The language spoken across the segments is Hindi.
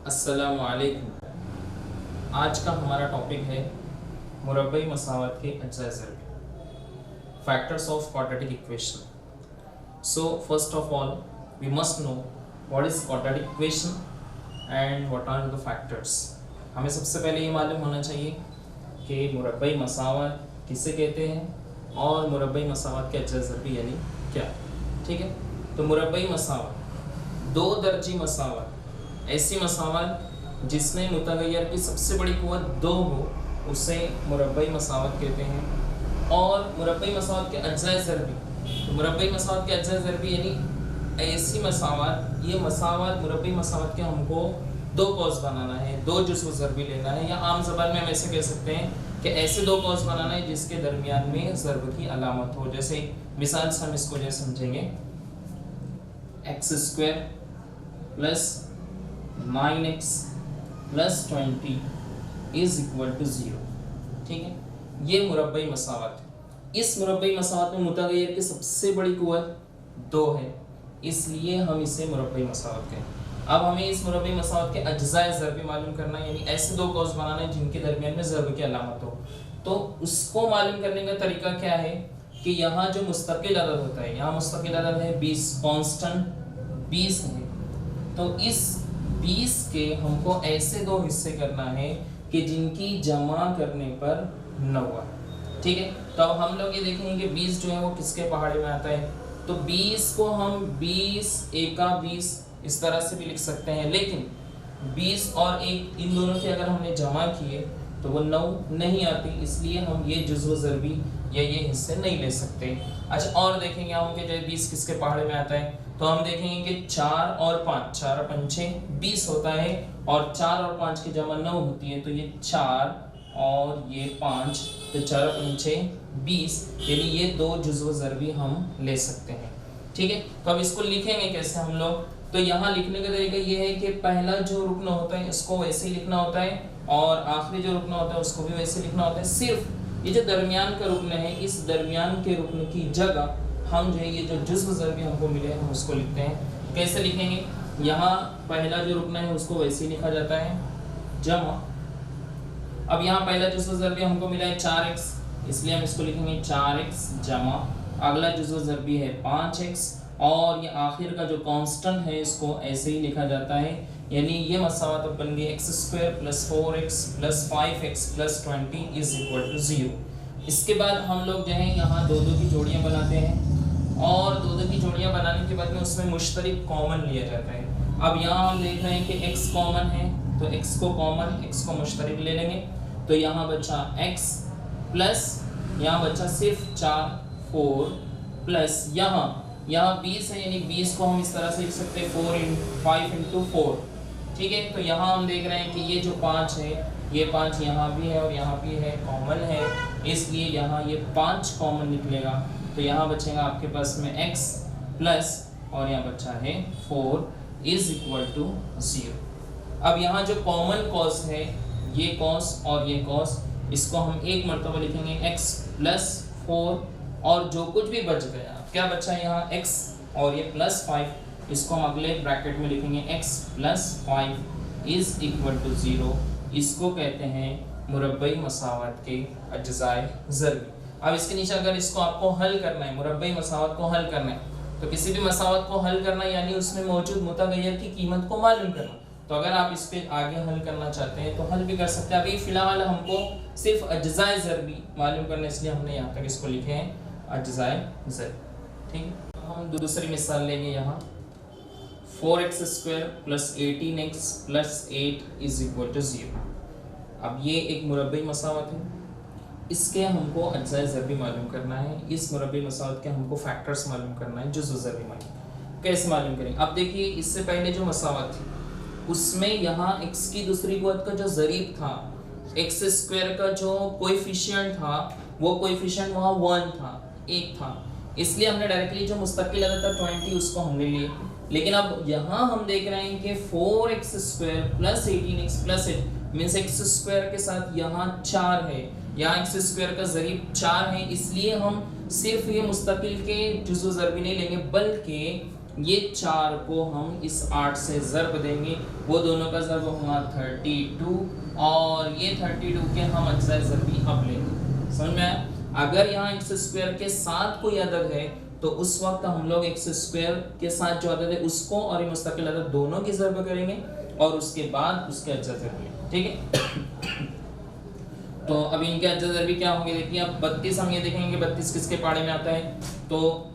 अस्सलामु अलैकुम। आज का हमारा टॉपिक है मुरब्बई मसावत के अज्जा ज़रबी, factors of quadratic equation. So first of all we must know what is quadratic equation and what are the factors. हमें सबसे पहले ये मालूम होना चाहिए कि मुरब्बई मसावत किसे कहते हैं और मुरब्बई मसावत के अज्जा ज़रबी यानी क्या। ठीक है, तो मुरब्बई मसावत दो दर्जी मसावत, ऐसी मसावत जिसमें मुतगय्यर की सबसे बड़ी क़ुव्वत 2 हो उसे मुरब्बई मसावत कहते हैं। और मुरब्बई मसावत के अज्जा ज़रबी, तो मुरब्बई मसावत के अज्जा ज़रबी यानी ऐसी मसावत, ये मसावत मुरब्बई मसावत के हमको 2 कॉस बनाना है, 2 जुज़्व ज़रबी लेना है, या आम ज़बान में हम ऐसे कह सकते हैं कि ऐसे 2 कॉस बनाना है जिसके दरमियान में ज़रब की अलामत हो। जैसे मिसाल से हम इसको जो समझेंगे, x² plus 9x plus 20 is equal to 0। ठीक है, ये मुरब्बई मसावत है। इस मुरब्बई मसावत में मुतगय्यर की सबसे बड़ी क़ुव्वत 2 है, इसलिए हम इसे मुरब्बई मसावत कहें। अब हमें इस मुरब्बई मसावत के अज्जाए ज़रबी मालूम करना है, यानी ऐसे 2 कॉस बनाना है जिनके दरमियान में ज़रब की अलामत हो। तो उसको मालूम करने का तरीका क्या है कि यहाँ जो मुस्तकिल अदद होता है, यहाँ मुस्तकिल अदद है 20, कांस्टेंट 20 है, तो इस 20 के हमको ऐसे 2 हिस्से करना है कि जिनकी जमा करने पर 9 है। ठीक है, तो अब हम लोग ये देखेंगे कि 20 जो है वो किसके पहाड़े में आता है। तो 20 को हम 20 एका 20 इस तरह से भी लिख सकते हैं, लेकिन 20 और 1 इन दोनों की अगर हमने जमा किए तो वो 9 नहीं आती, इसलिए हम ये जुज़्व ज़रबी या ये हिस्से नहीं ले सकते। अच्छा, और देखेंगे हम कि जो 20 किसके पहाड़े में आता है, तो हम देखेंगे कि 4 और 5, 4 और 5 20 होता है, और 4 और 5 की जमा 9 होती है, तो ये 4 और ये 5, तो 4 और 5 20, यानी ये 2 जुज़्व ज़रबी हम ले सकते हैं। ठीक है, तो अब इसको लिखेंगे कैसे हम लोग। तो यहाँ लिखने का तरीका ये है कि पहला जो रुकन होता है इसको वैसे ही लिखना होता है, और आखिरी जो रुकन होता है उसको भी वैसे लिखना होता है। सिर्फ ये जो दरमियान का रुकन है, इस दरमियान के रुकन की जगह हम जो है ये जो जुज़्व ज़रबी हमको मिले हैं हम उसको लिखते हैं। कैसे लिखेंगे, यहाँ पहला जो रुकन है उसको वैसे ही लिखा जाता है, जमा। अब यहाँ पहला जुज़्व ज़रबी हमको मिला है 4x, इसलिए हम इसको लिखेंगे 4x जमा। अगला जुज़्व ज़रबी है 5x, और ये आखिर का जो कांस्टेंट है इसको ऐसे ही लिखा जाता है, यानी ये मसावत अब बन गई x² plus 4x plus 5x plus 20 is equal to 0। इसके बाद हम लोग जो है यहाँ 2-2 की जोड़ियाँ बनाते हैं, और 2-2 की जोड़ियाँ बनाने के बाद में उसमें मुश्तरिक कॉमन लिया जाता है। अब यहाँ हम देख रहे हैं कि x कॉमन है, तो x को कॉमन, x को मुश्तरिक ले लेंगे, तो यहाँ बचा x प्लस यहाँ बचा सिर्फ 4 4 प्लस यहाँ 20 है, यानी 20 को हम इस तरह से लिख सकते हैं 5 इंटू 4। ठीक है, तो यहाँ हम देख रहे हैं कि ये जो 5 है, ये 5 यहाँ भी है और यहाँ भी है, कॉमन है, इसलिए यहाँ ये 5 कॉमन निकलेगा। तो यहाँ बचेगा आपके पास में x प्लस और यहाँ बचा है 4 इज इक्वल टू 0। अब यहाँ जो कॉमन कॉस है, ये कॉस और ये कॉस, इसको हम एक मरतबा लिखेंगे x प्लस 4, और जो कुछ भी बच गया, क्या बचा यहाँ x और ये प्लस 5, इसको हम अगले ब्रैकेट में लिखेंगे x plus 5 is equal to 0। इसको कहते हैं मुरब्बई मसावत के अज्जाए ज़रबी। अब इसके नीचे अगर इसको आपको हल करना है, मुरब्बई मसावत को हल करना है, तो किसी भी मसावत को हल करना यानी उसमें मौजूद मुतगय्यर की कीमत को मालूम करना। तो अगर आप इस पे आगे हल करना चाहते हैं तो हल भी कर सकते हैं। अभी फ़िलहाल हमको सिर्फ अज्जाए ज़रबी मालूम करना, इसलिए हमने यहाँ तक इसको लिखे हैं अज्जाए ज़रबी। ठीक है, हम दूसरी मिसाल लेंगे यहाँ 4x² plus 18x plus 8 is equal to 0। अब ये एक मुरब्बई मसावत है, इसके हमको अज्जाए ज़रबी मालूम करना है। इस मुरब्बई मसावत के हमको फैक्टर्स मालूम करना है, जुज़्व ज़रबी मालूम। कैसे मालूम करें, अब देखिए इससे पहले जो मसावत थी उसमें यहाँ x की दूसरी क़ुव्वत का जो ज़रीब था, x² का जो कोएफिशिएंट था, वो कोएफिशिएंट वहाँ 1 था, 1 था, इसलिए हमने डायरेक्टली जो मुस्तकिल अदद था 20 उसको हमने लिए। लेकिन अब यहाँ हम देख रहे हैं कि 4x² plus 18x plus 8 means x² के साथ यहाँ 4 है, यहाँ x² का ज़रीब 4 है, इसलिए हम सिर्फ ये मुस्तकिल के जुज़्व ज़रबी नहीं लेंगे, बल्कि ये 4 को हम इस 8 से ज़र्ब देंगे, वो दोनों का ज़र्ब हुआ 32 और ये 32 के हम अज्जाए ज़रबी अब लेंगे। समझ में आया? अगर यहाँ एक्स स्क्वायर के साथ कोई अदद है तो उस वक्त हम लोग एक्स स्क्वायर के साथ जो अदद है उसको और ये मुस्तकिल अदद दोनों की ज़र्ब करेंगे और उसके बाद उसके अज्जाए ज़रबी। ठीक है। तो अब इनके अज्जाए ज़रबी क्या होंगे देखिए। अब 32 हम ये देखेंगे 32 किसके पाड़े में आता है, तो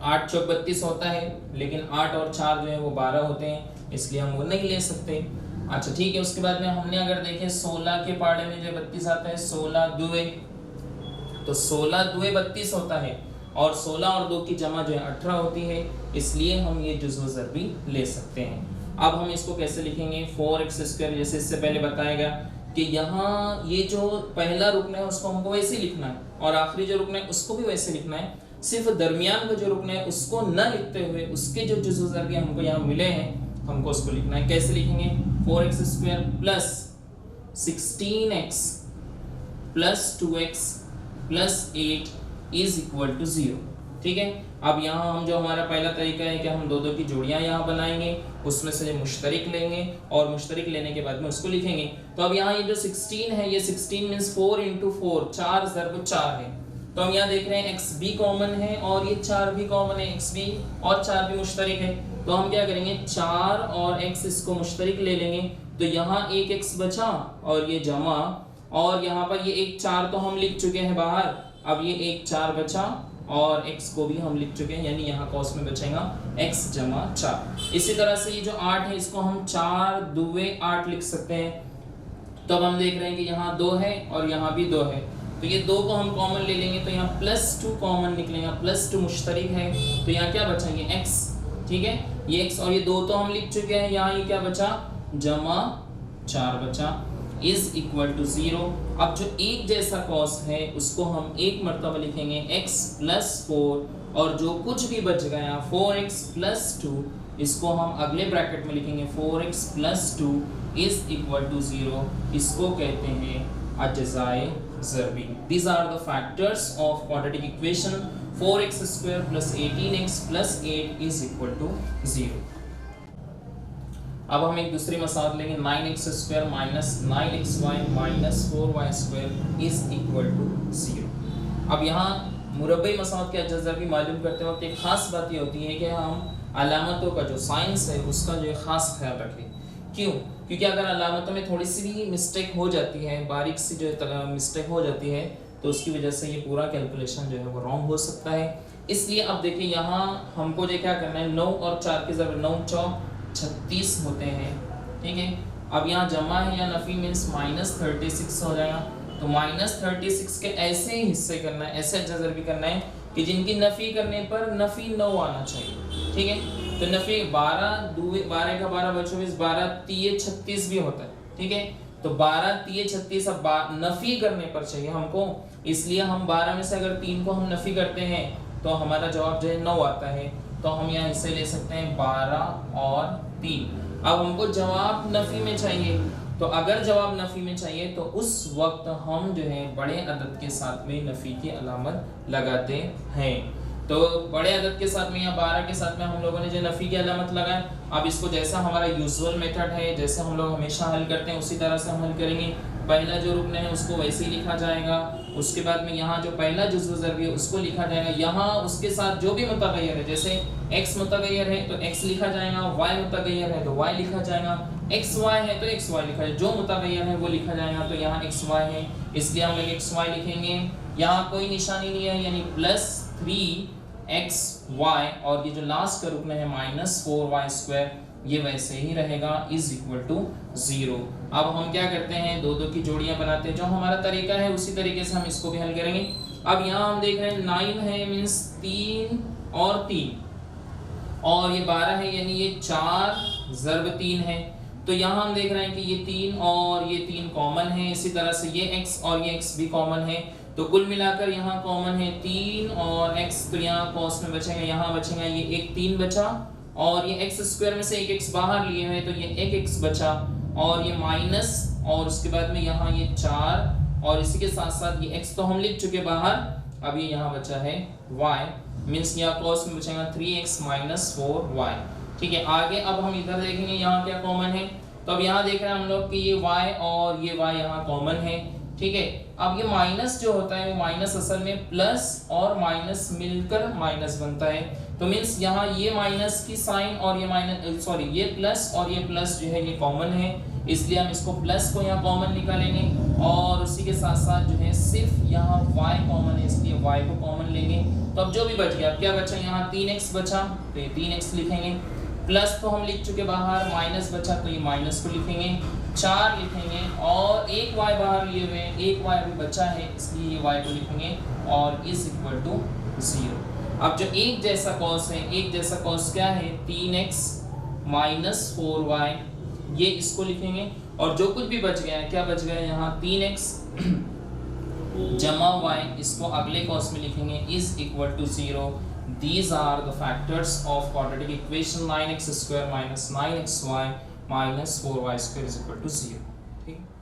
8 चौक 32 होता है, लेकिन 8 और 4 जो है वो 12 होते हैं, इसलिए हम वो नहीं ले सकते। अच्छा ठीक है। उसके बाद में हमने अगर देखें 16 के पाड़े में जो 32 आता है 16 दुए, तो 16 दुए 32 होता है और 16 और 2 की जमा जो है 18 होती है, इसलिए हम ये जुज़्व ज़रबी ले सकते हैं। अब हम इसको कैसे लिखेंगे, 4x², जैसे इससे पहले बताया गया कि यहाँ ये जो पहला रुकन है उसको हमको वैसे ही लिखना है और आखिरी जो रुकन है उसको भी वैसे लिखना है, सिर्फ दरमियान का जो रुकन है उसको न लिखते हुए उसके जो जुज़्व ज़रबी हमको यहाँ मिले हैं हमको उसको लिखना है। कैसे लिखेंगे, 4x² plus 16x plus 2x plus 8 is equal to 0। ठीक है। अब यहाँ हम जो हमारा पहला तरीका है कि हम दो दो की जोड़ियाँ यहाँ बनाएंगे, उसमें से मुश्तरिक लेंगे और मुश्तरिक लेने के बाद में उसको लिखेंगे। तो अब यहाँ ये जो 16 है, ये 16 मीन्स 4 इंटू 4, 4 ज़रब 4 है। तो हम यहाँ देख रहे हैं x भी कॉमन है और ये 4 भी कॉमन है, x भी और 4 भी मुश्तरिक है। तो हम क्या करेंगे, 4 और x इसको मुश्तरिक ले लेंगे, तो यहाँ एक x बचा और ये जमा, और यहाँ पर ये एक 4 तो हम लिख चुके हैं बाहर, अब ये एक 4 बचा और x को भी हम लिख चुके हैं, यानी यहाँ कॉस में बचेगा x जमा 4। इसी तरह से ये जो 8 है इसको हम 4 दुए 8 लिख सकते हैं। तो अब हम देख रहे हैं कि यहाँ 2 है और यहाँ भी 2 है, तो ये 2 को हम कॉमन ले लेंगे, तो यहाँ +2 कॉमन निकलेगा, +2 मुश्तरिक है, तो यहाँ क्या बचेंगे x। ठीक है, ये x और ये 2 तो हम लिख चुके हैं, यहाँ ये क्या बचा, जमा 4 बचा, इज इक्वल टू 0। अब जो एक जैसा कॉस है उसको हम एक मरतबा लिखेंगे x प्लस 4, और जो कुछ भी बच गया 4x प्लस 2 इसको हम अगले ब्रैकेट में लिखेंगे 4x plus 2 is equal to 0। इसको कहते हैं अज्जाए ज़रबी। These are the factors of quadratic equation 4x² plus 18x plus 8 is equal to 0। अब हम एक दूसरी मसाल लेंगे, 9x² minus 9xy minus 4y² is equal to 0। अब यहाँ मुरब्बई मसाल के अज्जा ज़रबी मालूम करते वक्त एक ख़ास बात ये होती है कि हम अलामतों का जो साइंस है उसका जो ख़ास ख्याल रखें। क्यों? क्योंकि अगर अलामतों में थोड़ी सी भी मिस्टेक हो जाती है, बारीक सी जो मिस्टेक हो जाती है, तो उसकी वजह से ये पूरा कैलकुलेशन जो है वो रॉन्ग हो सकता है। इसलिए अब देखिए यहाँ हमको जो क्या करना है, 9 और 4 के ज़रब 9 चौक 36 होते हैं। ठीक है। अब यहाँ जमा है या नफ़ी मीन्स -36 हो जाएगा, तो -36 के ऐसे ही हिस्से करना है, ऐसे अज्जा ज़रबी करना है कि जिनकी नफ़ी करने पर नफ़ी 9 आना चाहिए। ठीक है। तो नफ़ी 12 दुए 12 का 12 बचो 12 तिये 36 भी होता है। ठीक है। तो 12 तिये 36 अब नफ़ी करने पर चाहिए हमको, इसलिए हम 12 में से अगर 3 को हम नफ़ी करते हैं तो हमारा जवाब जो है 9 आता है। तो हम यहाँ हिस्से ले सकते हैं 12 और 3। अब हमको जवाब नफ़ी में चाहिए, तो अगर जवाब नफ़ी में चाहिए तो उस वक्त हम जो है बड़े अदद के साथ में नफ़ी की अलामत लगाते हैं। तो बड़े अदद के साथ में या 12 के साथ में हम लोगों ने जो नफ़ी की अलामत लगाए, अब इसको जैसा हमारा यूजुअल मेथड है, जैसे हम लोग हमेशा हल करते हैं उसी तरह से हम हल करेंगे। पहला जो रुकन है उसको वैसे ही लिखा जाएगा, उसके बाद में यहाँ जो पहला जुज़्व ज़रबी है उसको लिखा जाएगा, यहाँ उसके साथ जो भी मुतग़य्यर है, जैसे x मुतग़य्यर है तो x लिखा जाएगा, y मुतग़य्यर है तो y लिखा जाएगा, xy है तो xy लिखा जाएगा, जो मुतग़य्यर है वो लिखा जाएगा। तो यहाँ xy है इसलिए हम लोग xy लिखेंगे, यहाँ कोई निशानी नहीं है, यानी +3xy, और ये जो लास्ट का रुकन है -4y² ये वैसे ही रहेगा, इज इक्वल टू 0। अब हम क्या करते हैं, दो दो की जोड़ियां बनाते हैं, जो हमारा तरीका है उसी तरीके से हम इसको भी हल करेंगे। अब यहाँ हम देख रहे हैं 9 है मीन्स 3 और 3, और ये 12 है यानी ये 4 ज़रब 3 है। तो यहाँ हम देख रहे हैं कि ये 3 और ये 3 कॉमन है, इसी तरह से ये x और ये x भी कॉमन है, तो कुल मिलाकर यहाँ कॉमन है 3 और x, तो यहाँ कॉस में बचेगा, यहाँ बचेगा ये एक 3 बचा, और ये x² में से एक x बाहर लिए हुए तो ये एक x बचा, और ये माइनस, और उसके बाद में यहाँ ये 4, और इसी के साथ साथ ये x तो हम लिख चुके बाहर, अब ये यहाँ बचा है y, मीन्स यहाँ कॉस में बचेगा 3x माइनस 4y। ठीक है, आगे अब हम इधर देखेंगे यहाँ क्या कॉमन है। तो अब यहाँ देख रहे हैं हम लोग कि ये y और ये y यहाँ कॉमन है। ठीक है, अब ये माइनस जो होता है वो माइनस असल में प्लस और माइनस मिलकर माइनस बनता है। तो मीन्स यहाँ ये माइनस की साइन और ये माइनस सॉरी ये प्लस और ये प्लस जो है ये कॉमन है, इसलिए हम इसको प्लस को यहाँ कॉमन निकालेंगे और उसी के साथ साथ जो है सिर्फ यहाँ y कॉमन है इसलिए y को कॉमन लेंगे। तो अब जो भी बच गया, क्या बचा यहाँ 3x बचा तो ये 3x लिखेंगे, प्लस तो हम लिख चुके बाहर, माइनस बचा तो ये माइनस को लिखेंगे, 4 लिखेंगे और एक y बाहर लिए हुए, एक y अभी बचा है इसलिए ये y को लिखेंगे और इज इक्वल टू 0। अब जो एक जैसा कॉस है, एक जैसा कॉस क्या है 3x माइनस 4y, ये इसको लिखेंगे और जो कुछ भी बच गया है, क्या बच गया है यहाँ 3x जमा y, इसको अगले कॉस में लिखेंगे is equal to 0। These are the factors of quadratic equation 9x square minus 9xy minus 4y square is equal to 0। ठीक।